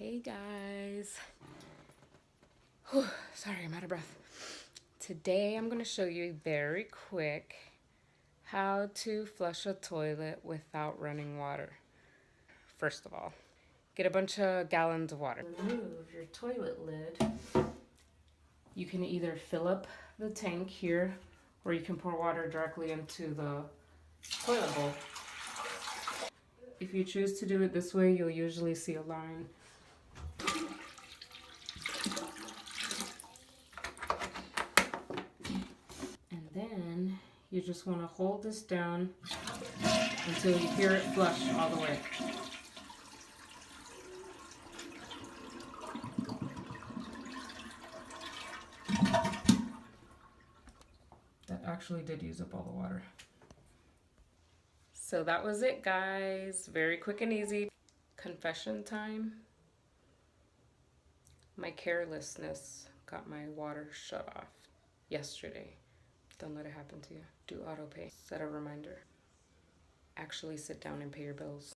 Hey guys. Whew, sorry, I'm out of breath. Today I'm going to show you very quick how to flush a toilet without running water. First of all, get a bunch of gallons of water. Remove your toilet lid. You can either fill up the tank here or you can pour water directly into the toilet bowl. If you choose to do it this way, you'll usually see a line. And then you just want to hold this down until you hear it flush all the way. That actually did use up all the water. So that was it, guys. Very quick and easy. Confession time. My carelessness got my water shut off yesterday. Don't let it happen to you. Do auto pay. Set a reminder. Actually sit down and pay your bills.